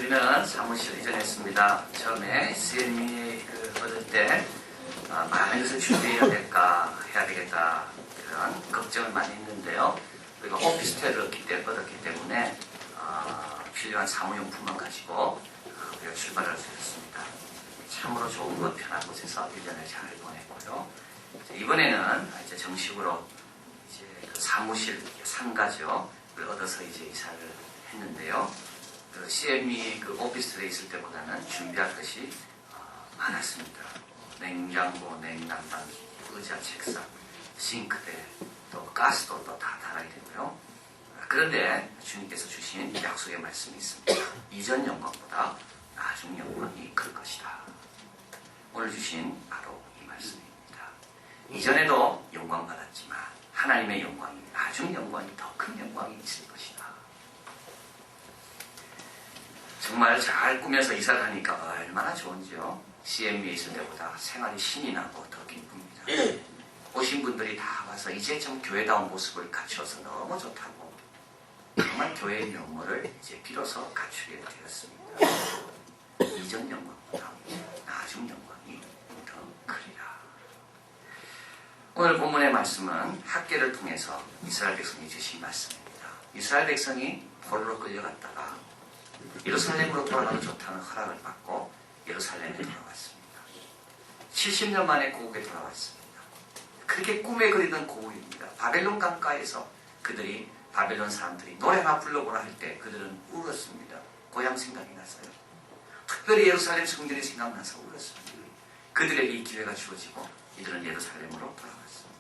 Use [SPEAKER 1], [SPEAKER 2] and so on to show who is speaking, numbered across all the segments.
[SPEAKER 1] 우리는 사무실 이전했습니다. 처음에 CME 얻을 때 많은 것을 준비해야 될까, 해야 되겠다 그런 걱정을 많이 했는데요. 우리가 오피스텔을 얻었기 때문에 필요한 사무용품만 가지고 우리가 출발할 수 있었습니다. 참으로 좋은 것, 편한 곳에서 1년을 잘 보냈고요. 이번에는 이제 정식으로 이제 그 사무실 상가죠. 얻어서 이제 이사를 했는데요. 그 CME 그 오피스텔에 있을 때보다는 준비할 것이 많았습니다. 냉장고, 냉난방기, 의자, 책상, 싱크대, 또 가스도 또 다 달아야 되고요. 그런데 주님께서 주신 약속의 말씀이 있습니다. 이전 영광보다 나중 영광이 클 것이다. 오늘 주신 바로 이 말씀입니다. 이전에도 영광 받았지만 하나님의 영광이, 나중 영광이, 더 큰 영광이 있을 것이다. 정말 잘 꾸며서 이사를 하니까 얼마나 좋은지요. CME에 있을 때보다 생활이 신이 나고 더 기쁩니다. 오신 분들이 다 와서 이제 좀 교회다운 모습을 갖춰서 너무 좋다고, 정말 교회의 면모를 이제 비로소 갖추게 되었습니다. 이전 영광보다 나중 영광이 더 크리라. 오늘 본문의 말씀은 학계를 통해서 이스라엘 백성이 주신 말씀입니다. 이스라엘 백성이 포로로 끌려갔다가 예루살렘으로 돌아가도 좋다는 허락을 받고 예루살렘에 돌아왔습니다. 70년 만에 고국에 돌아왔습니다. 그렇게 꿈에 그리던 고국입니다. 바벨론 강가에서 바벨론 사람들이 노래나 불러보라 할 때 그들은 울었습니다. 고향 생각이 났어요. 특별히 예루살렘 성전이 생각나서 울었습니다. 그들에게 이 기회가 주어지고 이들은 예루살렘으로 돌아왔습니다.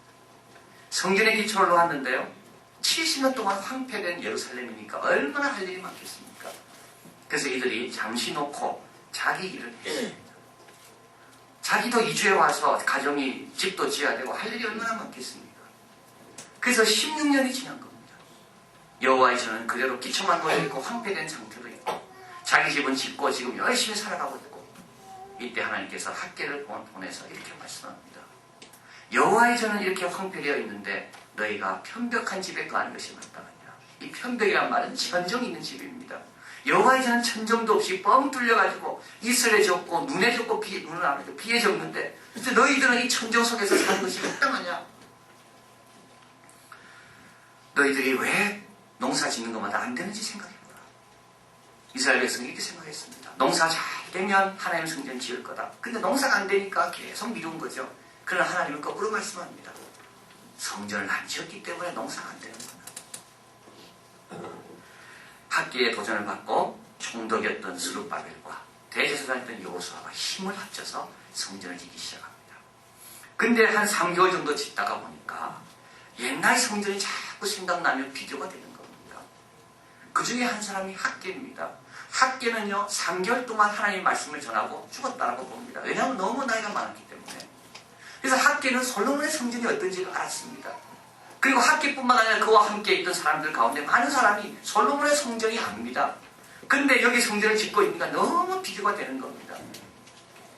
[SPEAKER 1] 성전의 기초를 놓았는데요. 70년 동안 황폐된 예루살렘이니까 얼마나 할 일이 많겠습니까? 그래서 이들이 잠시 놓고 자기 일을 했습니다. 자기도 이주에 와서 가정이 집도 지어야 되고 할 일이 얼마나 많겠습니까? 그래서 16년이 지난 겁니다. 여호와의 전은 그대로 기초만 놓여있고 황폐된 상태로 있고 자기 집은 짓고 지금 열심히 살아가고 있고, 이때 하나님께서 학계를 보내서 이렇게 말씀합니다. 여호와의 전은 이렇게 황폐되어 있는데 너희가 편벽한 집에 거하는 것이 마땅하냐. 이 편벽이란 말은 천정이 있는 집입니다. 여호와의 전은 천정도 없이 뻥 뚫려가지고 이슬에 젖고 눈에 젖고 눈은 안 해도 비에 젖는데 너희들은 이 천정 속에서 사는 것이 합당하냐? 너희들이 왜 농사 짓는 것마다 안 되는지 생각해보라. 이스라엘 백성이 이렇게 생각했습니다. 농사 잘 되면 하나님 성전 지을 거다. 근데 농사가 안 되니까 계속 미룬 거죠. 그러나 하나님은 거꾸로 말씀합니다. 성전을 안 지었기 때문에 농사가 안 되는구나. 학계의 도전을 받고 총독이었던 스룹바벨과 대제사장이었던 여호수아가 힘을 합쳐서 성전을 짓기 시작합니다. 근데 한 3개월 정도 짓다가 보니까 옛날 성전이 자꾸 생각나면 비교가 되는 겁니다. 그 중에 한 사람이 학계입니다. 학계는요 3개월 동안 하나님의 말씀을 전하고 죽었다라고 봅니다. 왜냐하면 너무 나이가 많았기 때문에. 그래서 학계는 솔로몬의 성전이 어떤지를 알았습니다. 그리고 학계뿐만 아니라 그와 함께 있던 사람들 가운데 많은 사람이 솔로몬의 성전이 압니다. 근데 여기 성전을 짓고 있으니까 너무 비교가 되는 겁니다.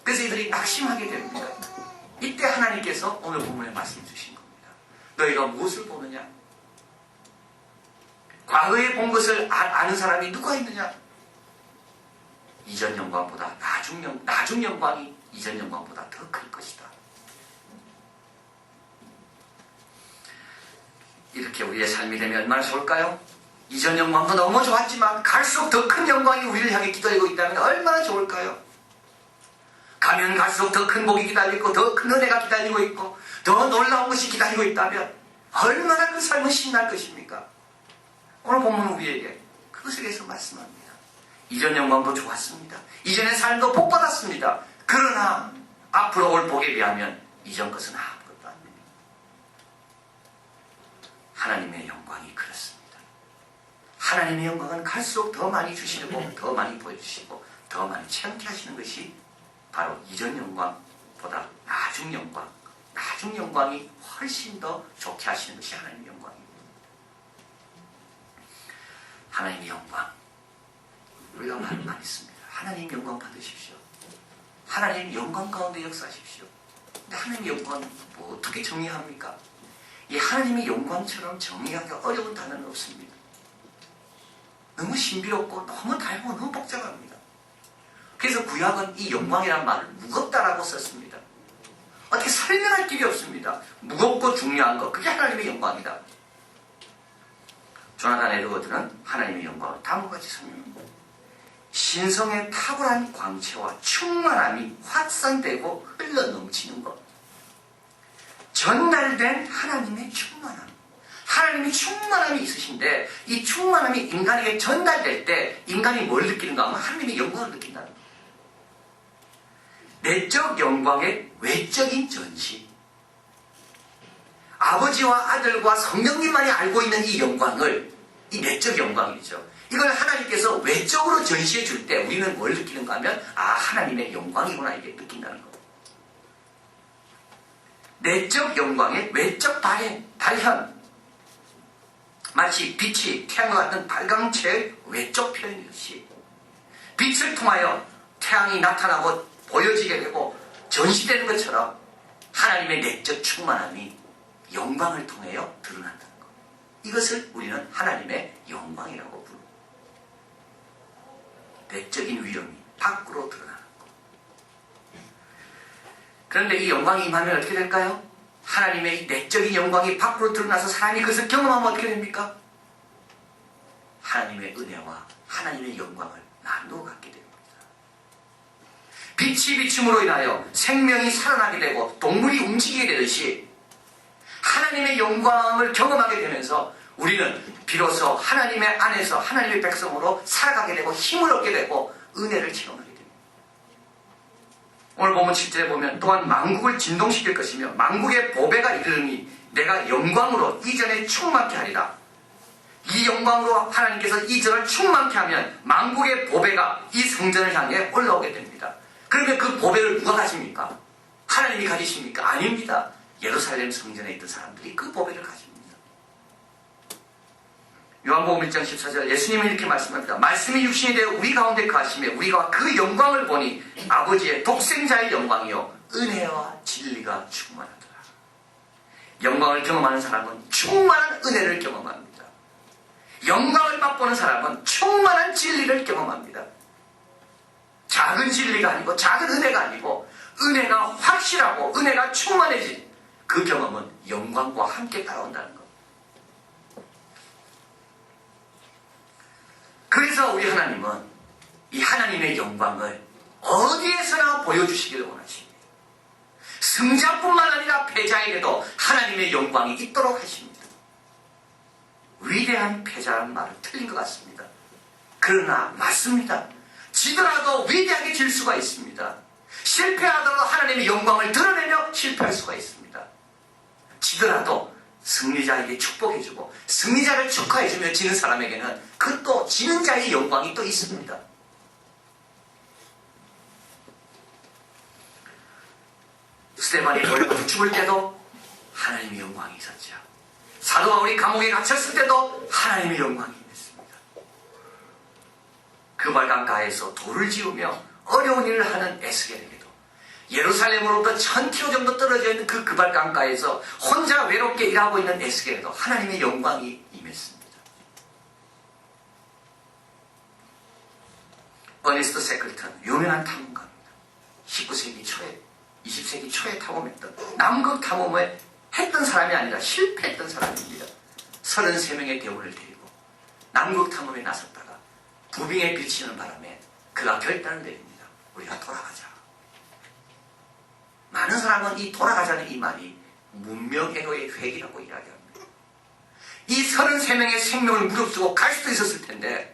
[SPEAKER 1] 그래서 이들이 낙심하게 됩니다. 이때 하나님께서 오늘 본문에 말씀 주신 겁니다. 너희가 무엇을 보느냐? 과거에 본 것을 아는 사람이 누가 있느냐? 이전 영광보다 나중 영광이 이전 영광보다 더 클 것이다. 이렇게 우리의 삶이 되면 얼마나 좋을까요? 이전 영광도 너무 좋았지만 갈수록 더 큰 영광이 우리를 향해 기다리고 있다면 얼마나 좋을까요? 가면 갈수록 더 큰 복이 기다리고 더 큰 은혜가 기다리고 있고 더 놀라운 것이 기다리고 있다면 얼마나 그 삶은 신날 것입니까? 오늘 본문 우리에게 그것에 대해서 말씀합니다. 이전 영광도 좋았습니다. 이전의 삶도 복받았습니다. 그러나 앞으로 올 복에 비하면 이전 것은 아무것도 안 됩니다. 하나님의 영광이 그렇습니다. 하나님의 영광은 갈수록 더 많이 주시고 더 많이 보여주시고 더 많이 체험케 하시는 것이 바로 이전 영광보다 나중 영광이 훨씬 더 좋게 하시는 것이 하나님의 영광입니다. 하나님의 영광, 우리가 말을 많이 씁니다. 하나님 영광 받으십시오. 하나님 영광 가운데 역사하십시오. 근데 하나님의 영광은 뭐 어떻게 정의합니까? 이 하나님의 영광처럼 정의하기 어려운 단어는 없습니다. 너무 신비롭고 너무 달고 너무 복잡합니다. 그래서 구약은 이 영광이라는 말을 무겁다라고 썼습니다. 어떻게 설명할 길이 없습니다. 무겁고 중요한 것, 그게 하나님의 영광이다. 조나단 에드워드는 하나님의 영광을 다음과 같이 설명합니다. 신성의 탁월한 광채와 충만함이 확산되고 흘러넘치는 것. 전달된 하나님의 충만함. 하나님이 충만함이 있으신데 이 충만함이 인간에게 전달될 때 인간이 뭘 느끼는가 하면 하나님의 영광을 느낀다는 거예요. 내적 영광의 외적인 전시. 아버지와 아들과 성령님만이 알고 있는 이 영광을, 이 내적 영광이죠. 이걸 하나님께서 외적으로 전시해 줄 때 우리는 뭘 느끼는가 하면 하나님의 영광이구나 이게 느낀다는 거예요. 내적 영광의 외적 발현. 마치 빛이 태양과 같은 발광체의 외적 표현이듯이 빛을 통하여 태양이 나타나고 보여지게 되고 전시되는 것처럼 하나님의 내적 충만함이 영광을 통하여 드러난다는 것. 이것을 우리는 하나님의 영광이라고 부릅니다. 내적인 위엄이 밖으로 드러나는 것. 그런데 이 영광이 임하면 어떻게 될까요? 하나님의 이 내적인 영광이 밖으로 드러나서 사람이 그것을 경험하면 어떻게 됩니까? 하나님의 은혜와 하나님의 영광을 나누어 갖게 됩니다. 빛이 비춤으로 인하여 생명이 살아나게 되고 동물이 움직이게 되듯이 하나님의 영광을 경험하게 되면서 우리는 비로소 하나님의 안에서 하나님의 백성으로 살아가게 되고 힘을 얻게 되고 은혜를 체험하게 됩니다. 오늘 본문 7절에 보면 또한 만국을 진동시킬 것이며 만국의 보배가 이르니 내가 영광으로 이전에 충만케 하리라. 이 영광으로 하나님께서 이전을 충만케 하면 만국의 보배가 이 성전을 향해 올라오게 됩니다. 그러면 그 보배를 누가 가집니까? 하나님이 가지십니까? 아닙니다. 예루살렘 성전에 있던 사람들이 그 보배를 가집니다. 요한복음 1장 14절 예수님은 이렇게 말씀합니다. 말씀이 육신이 되어 우리 가운데 거하시며 우리가 그 영광을 보니 아버지의 독생자의 영광이요 은혜와 진리가 충만하더라. 영광을 경험하는 사람은 충만한 은혜를 경험합니다. 영광을 맛보는 사람은 충만한 진리를 경험합니다. 작은 진리가 아니고 작은 은혜가 아니고 은혜가 확실하고 은혜가 충만해진 그 경험은 영광과 함께 따라온다는 것. 그래서 우리 하나님은 이 하나님의 영광을 어디에서나 보여주시기를 원하십니다. 승자뿐만 아니라 패자에게도 하나님의 영광이 있도록 하십니다. 위대한 패자라는 말은 틀린 것 같습니다. 그러나 맞습니다. 지더라도 위대하게 질 수가 있습니다. 실패하더라도 하나님의 영광을 드러내며 실패할 수가 있습니다. 지더라도 승리자에게 축복해주고 승리자를 축하해주며 지는 사람에게는 그 또 지는 자의 영광이 또 있습니다. 스데반이 돌려서 죽을 때도 하나님의 영광이 있었죠. 사도 바울이 감옥에 갇혔을 때도 하나님의 영광이 있습니다. 그 발강가에서 돌을 지으며 어려운 일을 하는 에스겔에게도 예루살렘으로부터 1000km 정도 떨어져 있는 그 그발강가에서 혼자 외롭게 일하고 있는 에스겔에도 하나님의 영광이 임했습니다. 어니스트 세클턴 유명한 탐험가입니다. 19세기 초에 20세기 초에 탐험했던 남극 탐험을 했던 사람이 아니라 실패했던 사람입니다. 33명의 대원을 데리고 남극 탐험에 나섰다가 부빙에 비치는 바람에 그가 결단을 내립니다. 우리가 돌아가자. 많은 사람은 이 돌아가자는 이 말이 문명애도의 회귀라고 이야기합니다. 이 33명의 생명을 무릅쓰고 갈 수도 있었을 텐데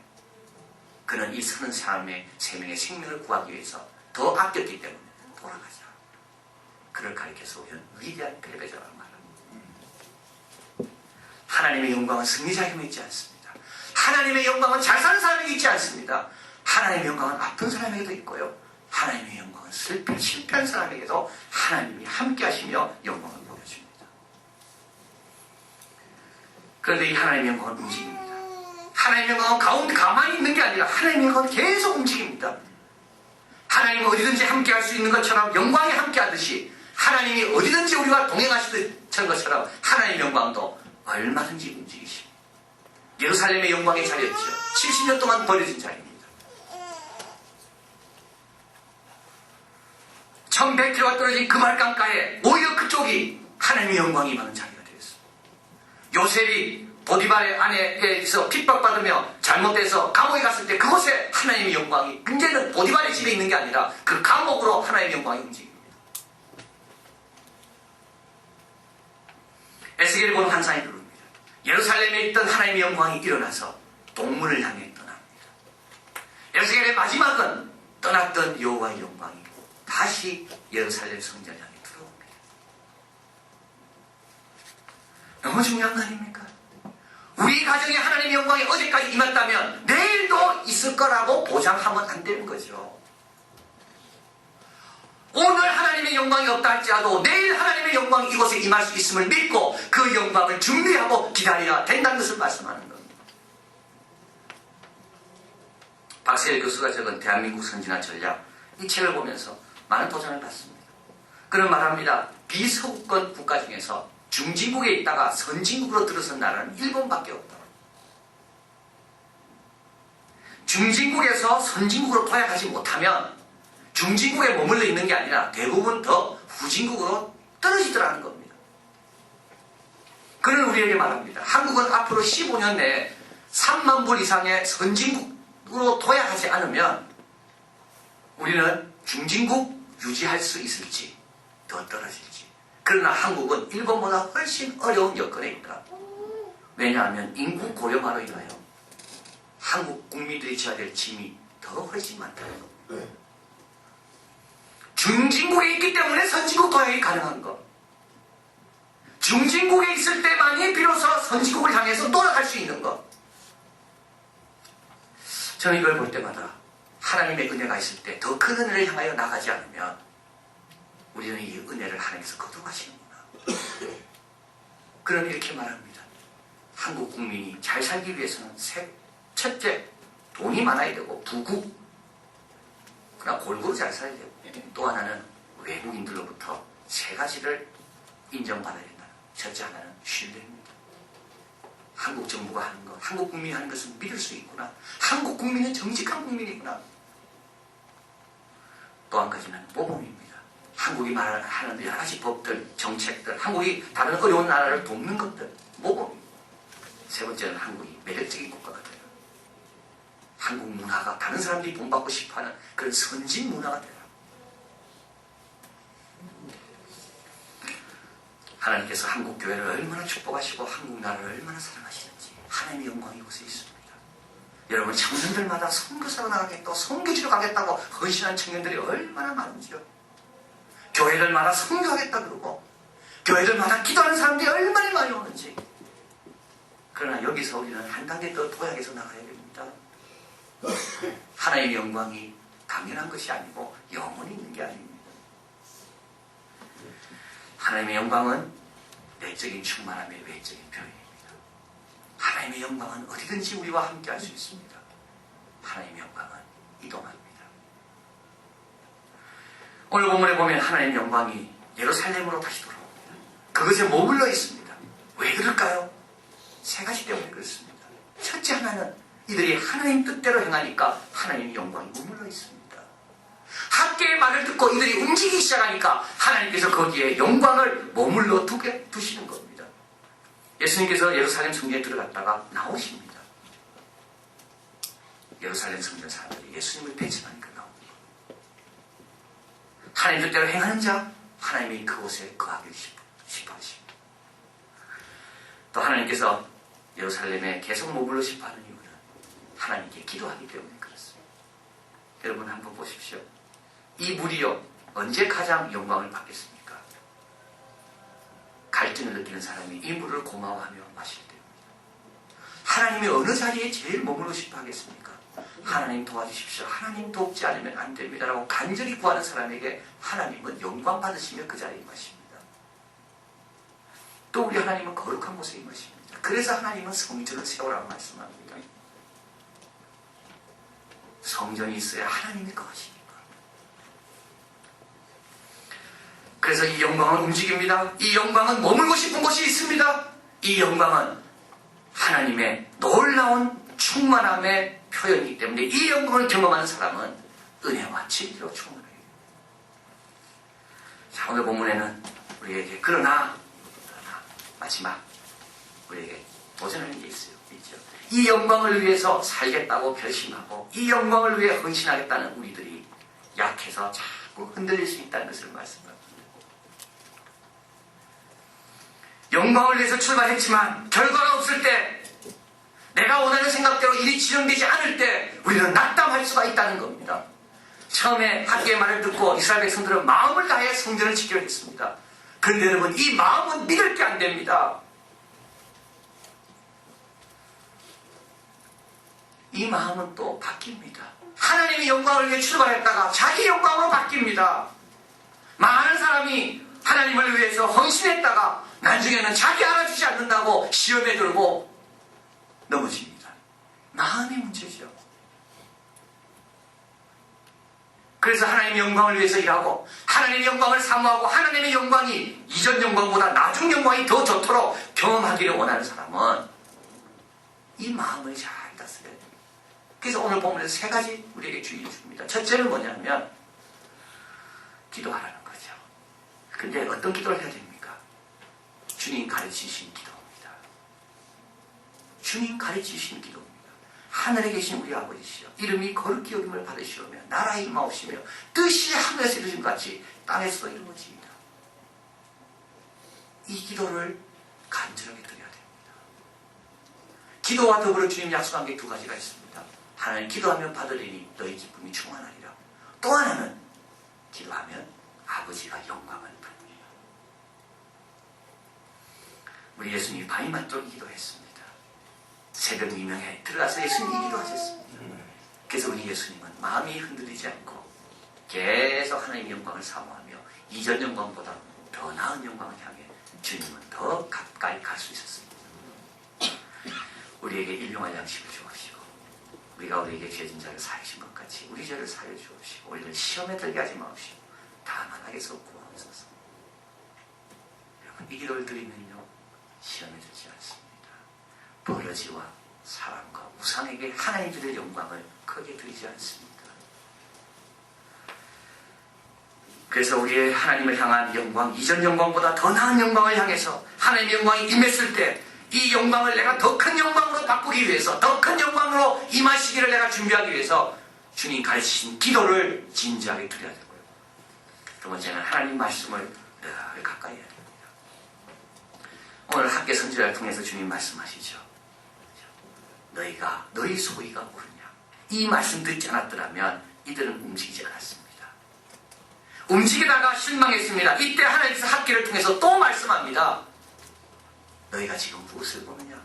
[SPEAKER 1] 그는 이 33명의 생명을 구하기 위해서 더 아꼈기 때문에 돌아가자. 그를 가리켜서 우리는 위대한 패배자라는 말합니다. 하나님의 영광은 승리자에게 있지 않습니다. 하나님의 영광은 잘 사는 사람에게 있지 않습니다. 하나님의 영광은 아픈 사람에게도 있고요. 하나님의 영광은 실패한 사람에게도 하나님이 함께 하시며 영광을 보여줍니다. 그런데 이 하나님의 영광은 움직입니다. 하나님의 영광은 가운데 가만히 있는 게 아니라 하나님의 영광은 계속 움직입니다. 하나님은 어디든지 함께 할 수 있는 것처럼 영광이 함께 하듯이 하나님이 어디든지 우리와 동행하시던 것처럼 하나님의 영광도 얼마든지 움직이십니다. 예루살렘의 영광의 자리였죠. 70년 동안 버려진 자리입니다. 1100km가 떨어진 그말강가에 오히려 그쪽이 하나님의 영광이 임하는 자리가 되었습니다. 요셉이 보디발 안에서 핍박받으며 잘못돼서 감옥에 갔을 때 그곳에 하나님의 영광이, 문제는 보디발의 집에 있는 게 아니라 그 감옥으로 하나님의 영광이 움직입니다. 에스겔이 보는 환상이 그럽니다. 예루살렘에 있던 하나님의 영광이 일어나서 동문을 향해 떠납니다. 에스겔의 마지막은 떠났던 여호와의 영광이 다시 예루살렘 성전을 향해 들어옵니다. 너무 중요한 거 아닙니까? 우리 가정에 하나님의 영광이 어제까지 임했다면 내일도 있을 거라고 보장하면 안 되는 거죠. 오늘 하나님의 영광이 없다 할지라도 내일 하나님의 영광이 이곳에 임할 수 있음을 믿고 그 영광을 준비하고 기다려야 된다는 것을 말씀하는 겁니다. 박세일 교수가 적은 대한민국 선진화 전략, 이 책을 보면서 많은 도전을 받습니다. 그는 말합니다. 비서구권 국가 중에서 중진국에 있다가 선진국으로 들어선 나라는 일본밖에 없다. 중진국에서 선진국으로 도약하지 못하면 중진국에 머물러 있는 게 아니라 대부분 더 후진국으로 떨어지더라는 겁니다. 그는 우리에게 말합니다. 한국은 앞으로 15년 내에 3만 불 이상의 선진국으로 도약하지 않으면 우리는 중진국 유지할 수 있을지 더 떨어질지. 그러나 한국은 일본보다 훨씬 어려운 여건에 있다. 왜냐하면 인구 고령화로 인하여 한국 국민들이 져야 될 짐이 더 훨씬 많다는 겁니다. 중진국에 있기 때문에 선진국 도약이 가능한 것. 중진국에 있을 때만이 비로소 선진국을 향해서 돌아갈 수 있는 것. 저는 이걸 볼 때마다 하나님의 은혜가 있을 때 더 큰 은혜를 향하여 나가지 않으면 우리는 이 은혜를 하나님께서 거둬가시는구나. 그럼 이렇게 말합니다. 한국 국민이 잘 살기 위해서는 첫째, 돈이 많아야 되고 부국, 그러나 골고루 잘 살아야 되고, 또 하나는 외국인들로부터 세 가지를 인정받아야 된다. 첫째 하나는 신뢰입니다. 한국 정부가 하는 것, 한국 국민이 하는 것을 믿을 수 있구나. 한국 국민은 정직한 국민이구나. 또 한 가지는 모범입니다. 한국이 말하는 여러 가지 법들, 정책들, 한국이 다른 어려운 나라를 돕는 것들, 모범입니다. 세 번째는 한국이 매력적인 국가가 돼요. 한국 문화가 다른 사람들이 본받고 싶어하는 그런 선진 문화가 돼요. 하나님께서 한국 교회를 얼마나 축복하시고 한국 나라를 얼마나 사랑하시는지 하나님의 영광이 이곳에 있습니다. 여러분 청년들마다 선교사로 나가겠다고 선교지로 가겠다고 헌신한 청년들이 얼마나 많은지요. 교회들마다 선교하겠다 그러고 교회들마다 기도하는 사람들이 얼마나 많이 오는지. 그러나 여기서 우리는 한 단계 더 도약해서 나가야 됩니다. 하나님의 영광이 당연한 것이 아니고 영원히 있는 게 아닙니다. 하나님의 영광은 내적인 충만함의 외적인 표현입니다. 하나님의 영광은 어디든지 우리와 함께 할 수 있습니다. 하나님의 영광은 이동합니다. 오늘 본문에 보면 하나님의 영광이 예루살렘으로 다시 돌아옵니다. 그것에 머물러 있습니다. 왜 그럴까요? 세 가지 때문에 그렇습니다. 첫째 하나는 이들이 하나님 뜻대로 행하니까 하나님의 영광이 머물러 있습니다. 학계의 말을 듣고 이들이 움직이기 시작하니까 하나님께서 거기에 영광을 머물러 두시는 겁니다. 예수님께서 예루살렘 성전에 들어갔다가 나오십니다. 예루살렘 성전 사람들이 예수님을 배척하니까 나옵니다. 하나님 뜻대로 행하는 자, 하나님이 그곳에 거하기 싶어 하십니다. 또 하나님께서 예루살렘에 계속 머물러 싶어 하는 이유는 하나님께 기도하기 때문에 그렇습니다. 여러분 한번 보십시오. 이 물이요, 언제 가장 영광을 받겠습니까? 갈증을 느끼는 사람이 이 물을 고마워하며 마실 때입니다. 하나님이 어느 자리에 제일 머물고 싶어 하겠습니까? 하나님 도와주십시오. 하나님 돕지 않으면 안 됩니다. 라고 간절히 구하는 사람에게 하나님은 영광 받으시며 그 자리에 임하십니다. 또 우리 하나님은 거룩한 곳에 임하십니다. 그래서 하나님은 성전을 세우라고 말씀합니다. 성전이 있어야 하나님이 거하십니다. 그래서 이 영광은 움직입니다. 이 영광은 머물고 싶은 곳이 있습니다. 이 영광은 하나님의 놀라운 충만함의 표현이기 때문에 이 영광을 경험하는 사람은 은혜와 진리로 충만해요. 자, 오늘 본문에는 우리에게 그러나 마지막 우리에게 도전하는 게 있어요. 있죠. 이 영광을 위해서 살겠다고 결심하고 이 영광을 위해 헌신하겠다는 우리들이 약해서 자꾸 흔들릴 수 있다는 것을 말씀합니다. 영광을 위해서 출발했지만 결과가 없을 때, 내가 원하는 생각대로 일이 진행되지 않을 때 우리는 낙담할 수가 있다는 겁니다. 처음에 학계의 말을 듣고 이스라엘 백성들은 마음을 다해 성전을 지키려 했습니다. 그런데 여러분, 이 마음은 믿을 게 안 됩니다. 이 마음은 또 바뀝니다. 하나님의 영광을 위해 출발했다가 자기 영광으로 바뀝니다. 많은 사람이 하나님을 위해서 헌신했다가 나중에는 자기 알아주지 않는다고 시험에 들고 넘어집니다. 마음의 문제죠. 그래서 하나님의 영광을 위해서 일하고 하나님의 영광을 사모하고 하나님의 영광이 이전 영광보다 나중 영광이 더 좋도록 경험하기를 원하는 사람은 이 마음을 잘 다스려야 됩니다. 그래서 오늘 본문에서 세 가지 우리에게 주의를 줍니다. 첫째는 뭐냐면 기도하라는 거죠. 근데 어떤 기도를 해야 됩니까? 주님 가르치신 기도입니다. 주님 가르치신 기도입니다. 하늘에 계신 우리 아버지시여, 이름이 거룩히 여김을 받으시오며 나라의 임하옵시며 뜻이 하늘에서 이루어진 것 같이 땅에서도 이루어집니다. 이 기도를 간절하게 드려야 됩니다. 기도와 더불어 주님 약속한 게 두 가지가 있습니다. 하나님, 기도하면 받으리니 너희 기쁨이 충만하리라. 또 하나는 기도하면 아버지가 영광을 받으리라. 우리 예수님이 밤이 맞도록 기도했습니다. 새벽 미명에 들어가서 예수님이 기도하셨습니다. 그래서 우리 예수님은 마음이 흔들리지 않고 계속 하나님의 영광을 사모하며 이전 영광보다 더 나은 영광을 향해 주님은 더 가까이 갈 수 있었습니다. 우리에게 일용할 양식을 주옵시고 우리가 우리에게 죄진 자를 사하신 것 같이 우리 죄를 사하여 주옵시고 우리를 시험에 들게 하지 마옵시고 다만 악에서 구하옵소서. 여러분, 이 기도를 드리면요, 시험에 들지 않습니다. 버러지와 사람과 우상에게 하나님 주의 영광을 크게 드리지 않습니다. 그래서 우리의 하나님을 향한 영광, 이전 영광보다 더 나은 영광을 향해서 하나님의 영광이 임했을 때 이 영광을 내가 더 큰 영광으로 바꾸기 위해서, 더 큰 영광으로 임하시기를 내가 준비하기 위해서 주님 가르치신 기도를 진지하게 드려야 되고요. 두 번째는 하나님 말씀을 늘 가까이 해야 됩니다. 오늘 학계 선지자를 통해서 주님 말씀하시죠. 너희 소위가 옳으냐. 이 말씀 듣지 않았더라면 이들은 움직이지 않았습니다. 움직이다가 실망했습니다. 이때 하나님께서 학계를 통해서 또 말씀합니다. 너희가 지금 무엇을 보느냐.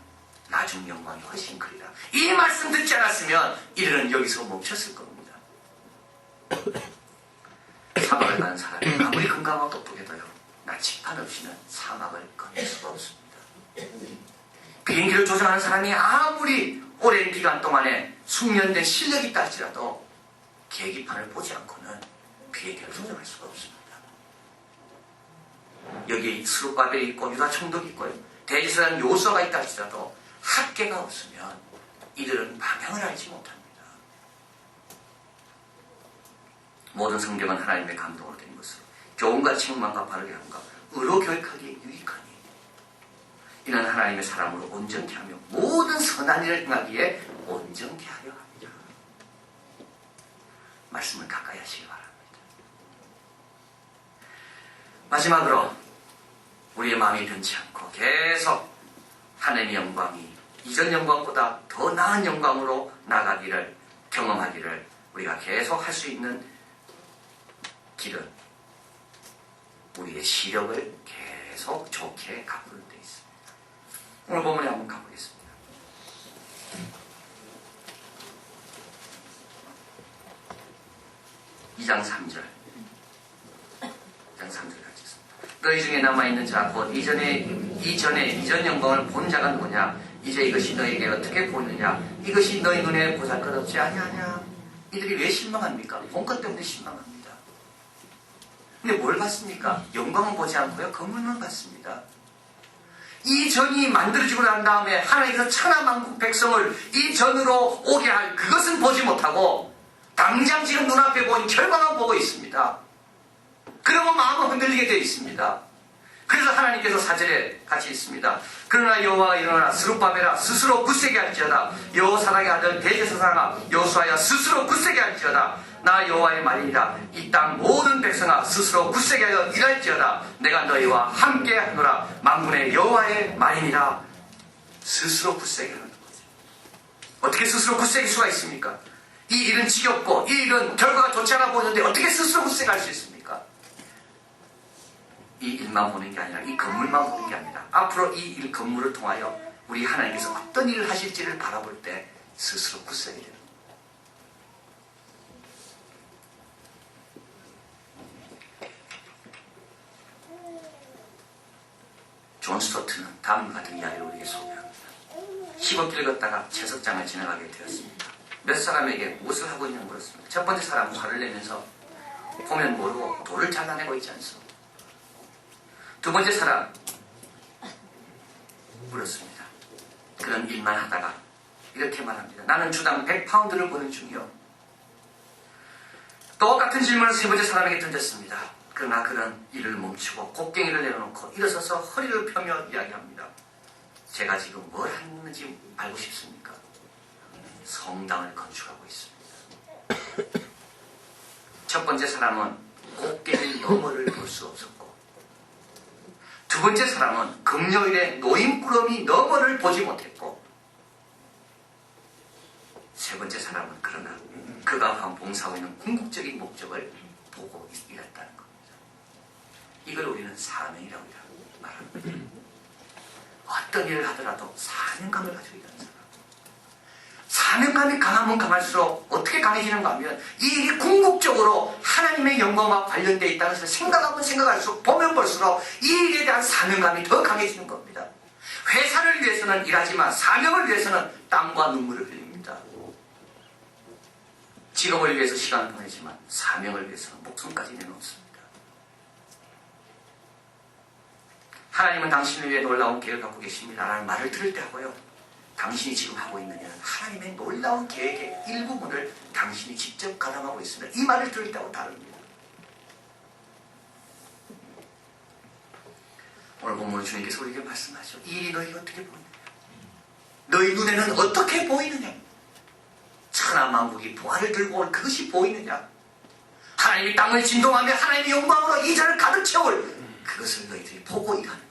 [SPEAKER 1] 나중 영광이 훨씬 크리라. 이 말씀 듣지 않았으면 이들은 여기서 멈췄을 겁니다. 사막을 가는 사람이 아무리 건강하고 똑똑해도요, 나침판 없이는 사막을 건널 수가 없습니다. 비행기를 조종하는 사람이 아무리 오랜 기간 동안에 숙련된 실력이 있다 할지라도 계기판을 보지 않고는 비행기를 조종할 수가 없습니다. 여기 스룹바벨이 있고 유다 총독이 있고요, 대지사라는 요소가 있다 할지라도 학계가 없으면 이들은 방향을 알지 못합니다. 모든 성경은 하나님의 감동으로 된 것으로 교훈과 책망과 바르게 함과 의로 교육하기에 유익하니 이는 하나님의 사람으로 온전케 하며 모든 선한 일을 행하기에 온전케 하려 합니다. 말씀을 가까이 하시기 바랍니다. 마지막으로 우리의 마음이 변치 않고 계속 하나님의 영광이 이전 영광보다 더 나은 영광으로 나가기를, 경험하기를 우리가 계속 할 수 있는 길은 우리의 시력을 계속 좋게 가꾸는 데 있습니다. 오늘 본문에 한번 가보겠습니다. (2장 3절) 2장 3절 같이 있습니다. 너희 중에 남아있는 자 곧 이전 영광을 본 자가 누구냐. 이제 이것이 너희에게 어떻게 보이느냐. 이것이 너희 눈에 보잘것없지 아니하냐. 이들이 왜 실망합니까? 본 것 때문에 실망합니다. 근데 뭘 봤습니까? 영광은 보지 않고요, 건물만 봤습니다. 이 전이 만들어지고 난 다음에 하나님께서 천하만국 백성을 이 전으로 오게 할 그것은 보지 못하고 당장 지금 눈앞에 보인 결과만 보고 있습니다. 그러면 마음은 흔들리게 되어 있습니다. 그래서 하나님께서 4절에 같이 있습니다. 그러나 여호와가 일어나 스룹바벨아 스스로 굳세게 할지어다. 여호사닥의 아들 대제사장아 여호수아야 스스로 굳세게 할지어다. 나 여호와의 말이니라. 이 땅 모든 백성아 스스로 굳세게 하여 일할지어다. 내가 너희와 함께 하노라. 만군의 여호와의 말이니라. 스스로 굳세게 하는 거죠. 어떻게 스스로 굳세게 할 수가 있습니까? 이 일은 지겹고 이 일은 결과가 좋지 않아 보이는데 어떻게 스스로 굳세게 할 수 있습니까? 이 일만 보는 게 아니라 이 건물만 보는 게 아니라 앞으로 이 일 건물을 통하여 우리 하나님께서 어떤 일을 하실지를 바라볼 때 스스로 굳세게 됩니다. 존 스토트는 다음과 같은 이야기를 우리에게 소개합니다. 시골길 걷다가 채석장을 지나가게 되었습니다. 몇 사람에게 무엇을 하고 있는지 물었습니다. 첫 번째 사람은 화를 내면서 보면 모르고 돌을 잘라내고 있지 않소. 두 번째 사람 물었습니다. 그런 일만 하다가 이렇게 말합니다. 나는 주당 100파운드를 버는 중이요. 똑같은 질문을 세 번째 사람에게 던졌습니다. 그러나 그런 일을 멈추고 곡괭이를 내려놓고 일어서서 허리를 펴며 이야기합니다. 제가 지금 뭘 하는지 알고 싶습니까? 성당을 건축하고 있습니다. 첫 번째 사람은 곡괭이 너머를 볼 수 없었고 두 번째 사람은 금요일에 노인꾸러미 너머를 보지 못했고 세 번째 사람은 그러나 그가 봉사하고 있는 궁극적인 목적을 보고 일했다는 겁니다. 이걸 우리는 사명이라고 말합니다. 어떤 일을 하더라도 사명감을 가지고 일하는 사람. 사명감이 강하면 강할수록 어떻게 강해지는가 하면 이 일이 궁극적으로 하나님의 영광과 관련되어 있다는 것을 생각하면 생각할수록 보면 볼수록 이 일에 대한 사명감이 더 강해지는 겁니다. 회사를 위해서는 일하지만 사명을 위해서는 땀과 눈물을 흘립니다. 직업을 위해서 시간을 보내지만 사명을 위해서는 목숨까지 내놓습니다. 하나님은 당신을 위해 놀라운 계획을 갖고 계십니다 라는 말을 들을 때 하고요. 당신이 지금 하고 있는 일은 하나님의 놀라운 계획의 일부분을 당신이 직접 가담하고 있습니다. 이 말을 들을 때하고 다릅니다. 오늘 본문 주님께서 우리에게 말씀하죠. 이 일이 너희가 어떻게 보이느냐? 너희 눈에는 어떻게 보이느냐? 천하만국이 보화를 들고 올 그것이 보이느냐? 하나님이 땅을 진동하며 하나님의 영광으로 이 자를 가득 채울 그것을 너희들이 보고 일하느냐?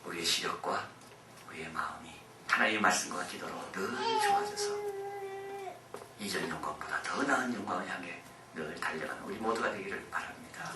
[SPEAKER 1] 우리의 시력과 우리의 마음이 하나님의 말씀과 기도로 늘 좋아져서 이전 영광보다 더 나은 영광을 향해 늘 달려가는 우리 모두가 되기를 바랍니다.